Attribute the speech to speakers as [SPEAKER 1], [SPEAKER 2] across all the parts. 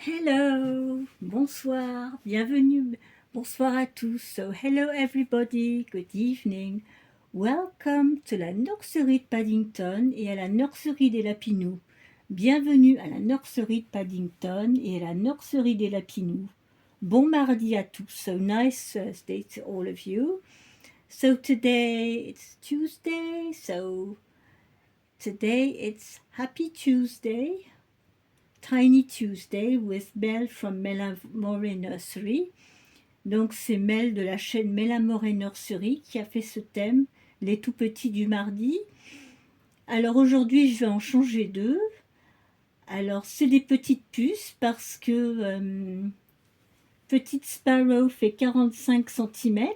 [SPEAKER 1] Hello, bonsoir, bienvenue, bonsoir à tous. So, hello everybody, good evening. Welcome to la nurserie de Paddington et à la nurserie des Lapinous. Bienvenue à la nurserie de Paddington et à la nurserie des Lapinous. Bon mardi à tous. So nice Thursday to all of you. So today it's Tuesday. So today it's Happy Tuesday. Tiny Tuesday with Mel from Melamore Nursery. Donc c'est Mel de la chaîne Melamore Nursery qui a fait ce thème, les tout petits du mardi. Alors aujourd'hui je vais en changer deux. Alors c'est des petites puces parce que Petite Sparrow fait 45 cm.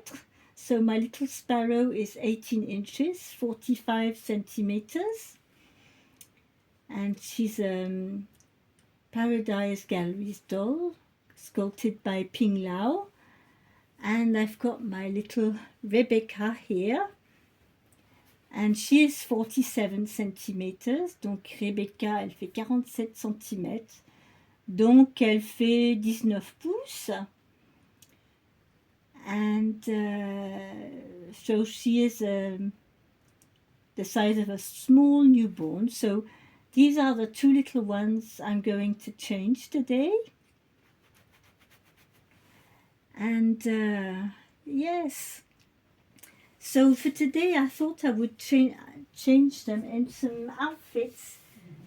[SPEAKER 1] So my little sparrow is 18 inches, 45 centimeters. And she's Paradise Galleries doll, sculpted by Ping Lao. And I've got my little Rebecca here. And she is 47 centimeters. Donc Rebecca, elle fait 47 cm. Donc elle fait 19 pouces. And so she is the size of a small newborn. So these are the two little ones I'm going to change today. And yes, so for today I thought I would change them in some outfits,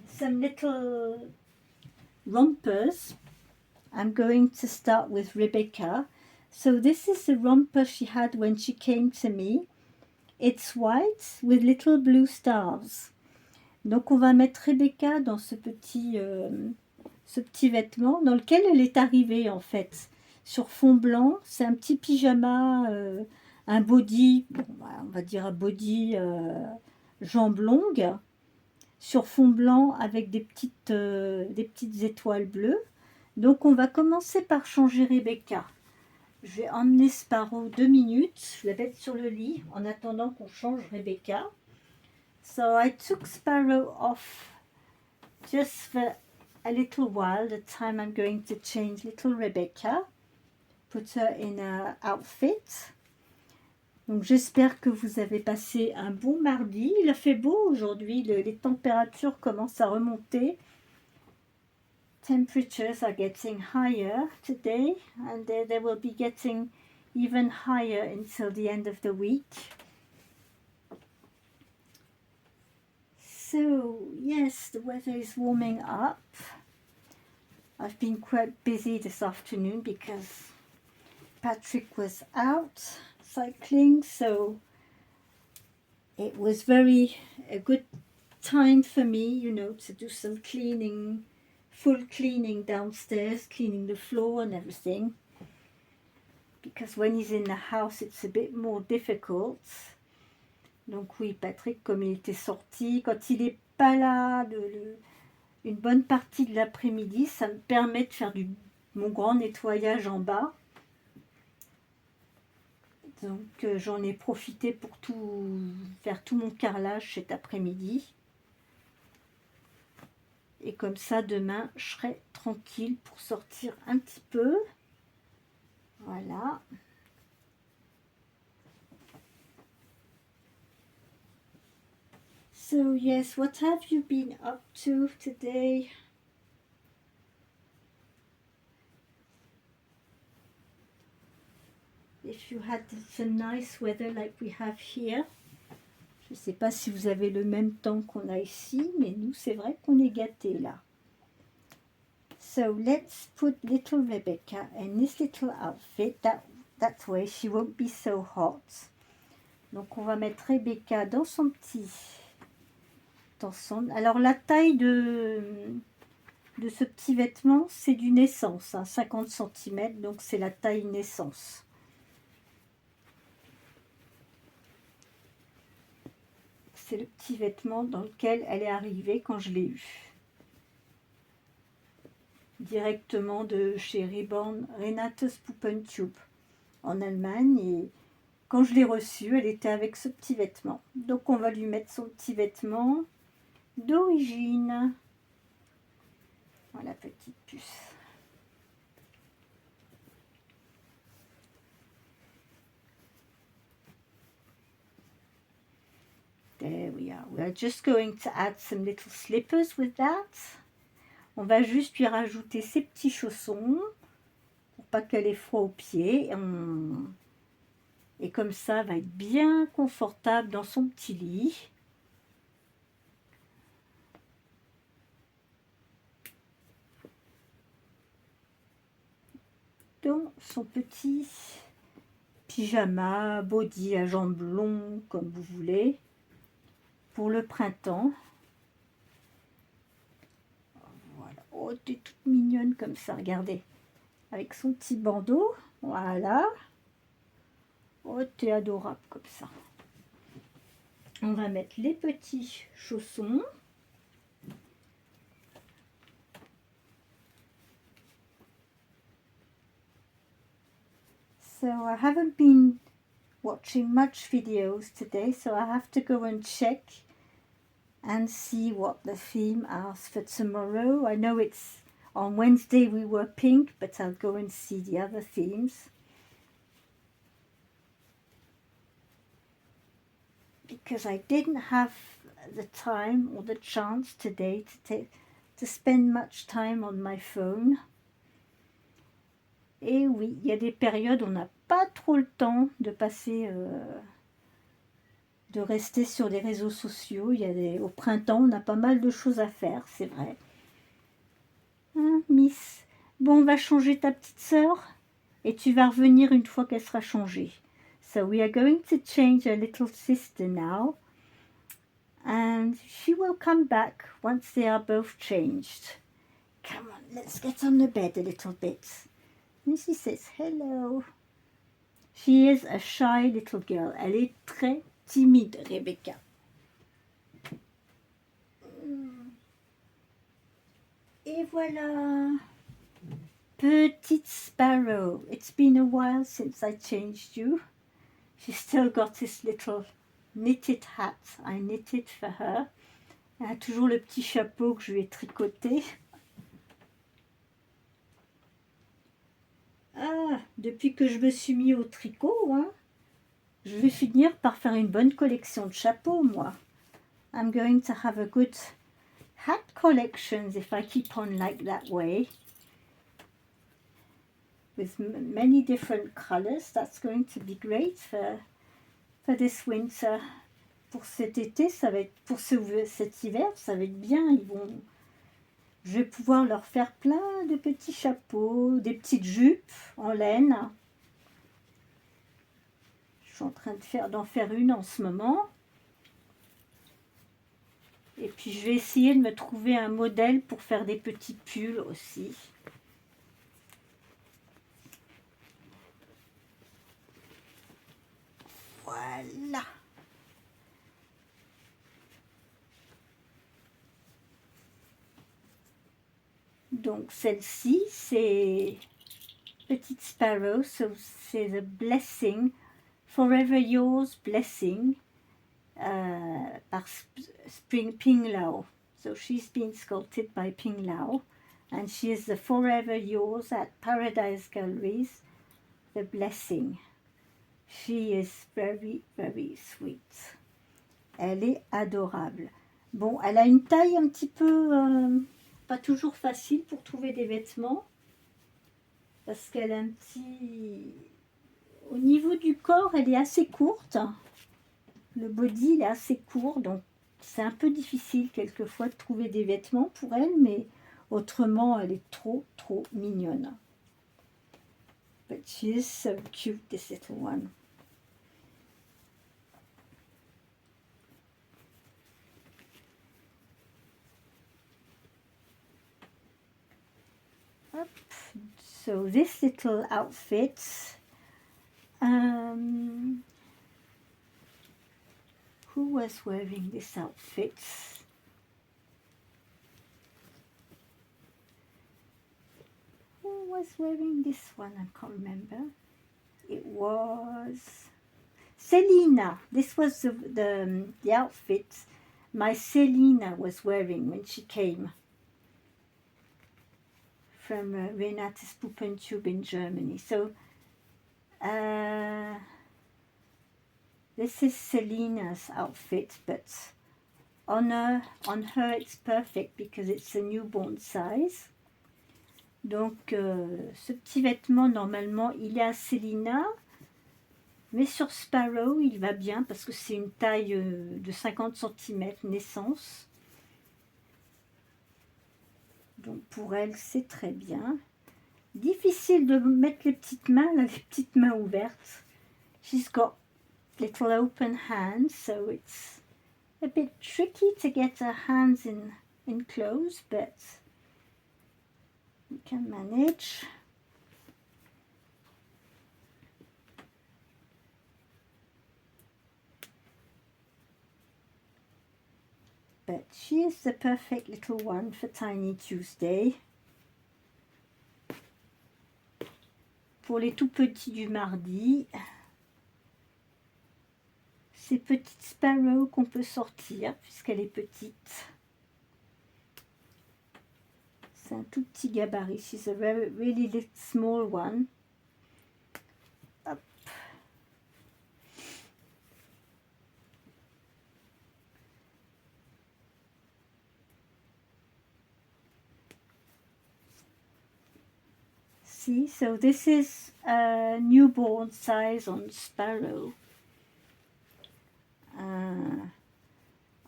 [SPEAKER 1] some little rompers. I'm going to start with Rebecca. So this is the romper she had when she came to me. It's white with little blue stars. Donc on va mettre Rebecca dans ce petit vêtement dans lequel elle est arrivée en fait. Sur fond blanc, c'est un petit pyjama, un body, bon, on va dire un body jambes longues, sur fond blanc avec des petites étoiles bleues. Donc on va commencer par changer Rebecca. Je vais emmener Sparrow 2 minutes, je vais la mettre sur le lit en attendant qu'on change Rebecca. So I took Sparrow off just for a little while, the time I'm going to change little Rebecca, put her in her outfit. Donc j'espère que vous avez passé un bon mardi. Il a fait beau aujourd'hui, les températures commencent à remonter. Temperatures are getting higher today and they will be getting even higher until the end of the week. So yes, the weather is warming up. I've been quite busy this afternoon because Patrick was out cycling, so it was a good time for me, you know, to do some cleaning, full cleaning downstairs, cleaning the floor and everything. Because when he's in the house, it's a bit more difficult. Donc oui, Patrick, comme il était sorti, quand il n'est pas là une bonne partie de l'après-midi, ça me permet de faire mon grand nettoyage en bas. Donc j'en ai profité pour faire tout mon carrelage cet après-midi. Et comme ça, demain, je serai tranquille pour sortir un petit peu. Voilà. So yes, what have you been up to today? If you had some nice weather like we have here. Je ne sais pas si vous avez le même temps qu'on a ici, mais nous, c'est vrai qu'on est gâtés là. So let's put little Rebecca in this little outfit. That way she won't be so hot. Donc on va mettre Rebecca dans son petit... Alors la taille de ce petit vêtement, c'est du naissance, hein, 50 cm, donc c'est la taille naissance. C'est le petit vêtement dans lequel elle est arrivée quand je l'ai eu. Directement de chez Reborn Renates Puppentube en Allemagne. Et quand je l'ai reçue, elle était avec ce petit vêtement. Donc on va lui mettre son petit vêtement d'origine. Voilà, petite puce. yeah, we are just going to add some little slippers with that. On va juste lui rajouter ces petits chaussons pour pas qu'elle ait froid aux pieds. Et comme ça, elle va être bien confortable dans son petit lit. Dans son petit pyjama, body à jambes longues, comme vous voulez, pour le printemps. Voilà. Oh, t'es toute mignonne comme ça, regardez. Avec son petit bandeau, voilà. Oh, t'es adorable comme ça. On va mettre les petits chaussons. So I haven't been watching much videos today, so I have to go and check and see what the theme is for tomorrow. I know it's on Wednesday we were pink, but I'll go and see the other themes. Because I didn't have the time or the chance today to spend much time on my phone. Et oui, il y a des périodes où on n'a pas trop le temps de passer, de rester sur les réseaux sociaux. Au printemps, on a pas mal de choses à faire, c'est vrai. Hein, Miss? Bon, on va changer ta petite sœur et tu vas revenir une fois qu'elle sera changée. So we are going to change our little sister now. And she will come back once they are both changed. Come on, let's get on the bed a little bit. And she says hello. She is a shy little girl. Elle est très timide, Rebecca. Et voilà. Petite Sparrow. It's been a while since I changed you. She's still got this little knitted hat. I knitted for her. Elle a toujours le petit chapeau que je lui ai tricoté. Ah, depuis que je me suis mis au tricot, hein, je vais finir par faire une bonne collection de chapeaux, moi. I'm going to have a good hat collection if I keep on like that way. With many different colors. That's going to be great for this winter. Pour cet été, ça va être, pour cet hiver, ça va être bien. Je vais pouvoir leur faire plein de petits chapeaux, des petites jupes en laine. Je suis en train d'en faire une en ce moment. Et puis je vais essayer de me trouver un modèle pour faire des petits pulls aussi. Voilà. Donc celle-ci, c'est Petite Sparrow, so c'est The Blessing, Forever Yours Blessing, par Ping Lao. So she's been sculpted by Ping Lao, and she is the Forever Yours at Paradise Galleries, The Blessing. She is very, very sweet. Elle est adorable. Bon, elle a une taille un petit peu... pas toujours facile pour trouver des vêtements parce qu'elle a un petit... Au niveau du corps, elle est assez courte. Le body, il est assez court, donc c'est un peu difficile quelquefois de trouver des vêtements pour elle, mais autrement, elle est trop, trop mignonne. But she is so cute, this little one. Hop. So this little outfit, who was wearing this outfit? Who was wearing this one? I can't remember. It was Selena. This was the outfit my Selena was wearing when she came from Renate's Puppentube in Germany. So this is Selena's outfit, but on her it's perfect because it's a newborn size. Donc ce petit vêtement normalement il est à Célina, mais sur Sparrow il va bien parce que c'est une taille de 50 cm naissance. Donc pour elle c'est très bien. Difficile de mettre les petites mains, là, les petites mains ouvertes. She's got little open hands, so it's a bit tricky to get her hands in close, but we can manage. But she is the perfect little one for Tiny Tuesday. Pour les tout petits du mardi, ces petites Sparrow qu'on peut sortir puisqu'elle est petite. C'est un tout petit gabarit. She's a really little small one. Hop. See, so this is a newborn size on Sparrow.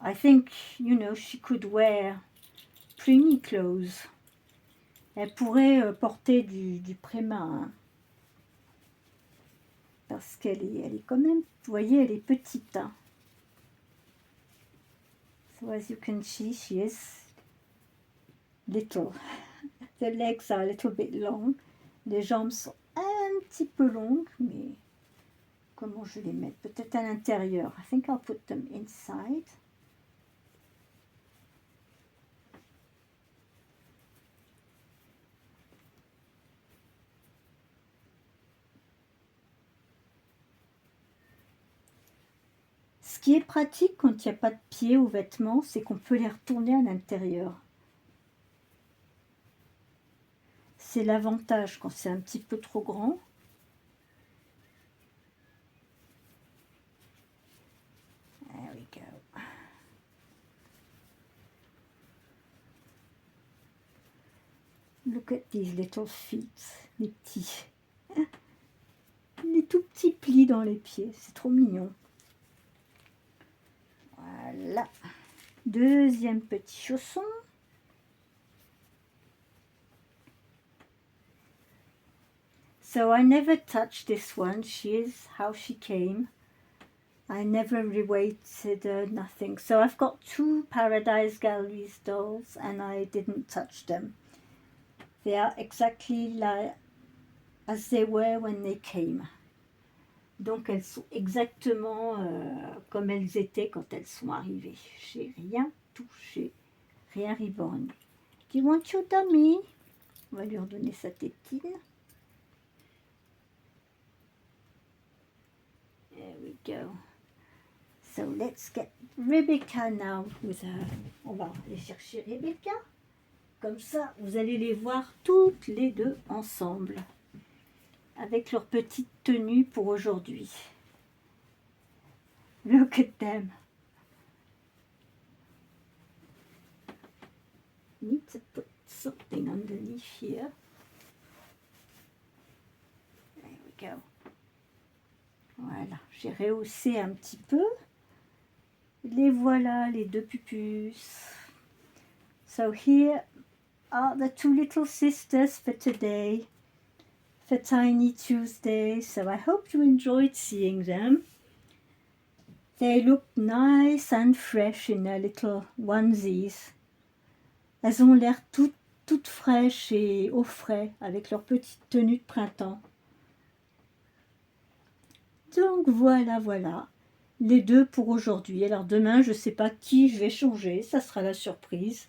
[SPEAKER 1] I think, you know, she could wear preemie clothes. Elle pourrait porter du pré-main. Hein, parce qu'elle est quand même, vous voyez, elle est petite. Hein. So as you can see, she is little. The legs are a little bit long. Les jambes sont un petit peu longues, mais comment je les mets? Peut-être à l'intérieur. I think I'll put them inside. Ce qui est pratique quand il n'y a pas de pied aux vêtements, c'est qu'on peut les retourner à l'intérieur. C'est l'avantage quand c'est un petit peu trop grand. There we go. Look at these little feet, les petits. Les tout petits plis dans les pieds, c'est trop mignon. Voilà. Deuxième petit chausson. So I never touched this one. She is how she came. I never reweighted her, nothing. So I've got two Paradise Galleries dolls and I didn't touch them. They are exactly like as they were when they came. Donc elles sont exactement comme elles étaient quand elles sont arrivées. J'ai rien touché, rien riborné. Do you want your dummy? On va lui redonner sa tétine. There we go. So let's get Rebecca now with her. On va aller chercher Rebecca. Comme ça, vous allez les voir toutes les deux ensemble. Avec leur petite tenue pour aujourd'hui. Look at them. Need to put something underneath here. There we go. Voilà, j'ai rehaussé un petit peu. Les voilà, les deux pupus. So here are the two little sisters for today. For Tiny Tuesday, so I hope you enjoyed seeing them. They look nice and fresh in their little onesies. Elles ont l'air toutes fraîches et au frais avec leur petite tenue de printemps. Donc voilà, les deux pour aujourd'hui. Alors demain, je ne sais pas qui je vais changer, ça sera la surprise.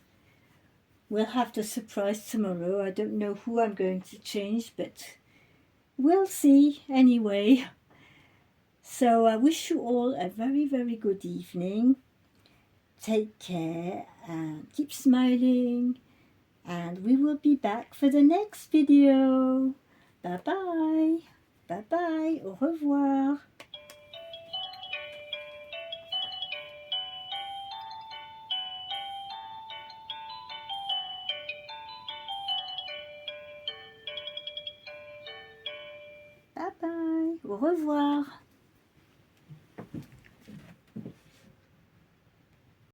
[SPEAKER 1] We'll have the surprise tomorrow. I don't know who I'm going to change, but we'll see anyway. So I wish you all a very, very good evening. Take care and keep smiling. And we will be back for the next video. Bye bye. Bye bye. Au revoir. Bye bye. Au revoir.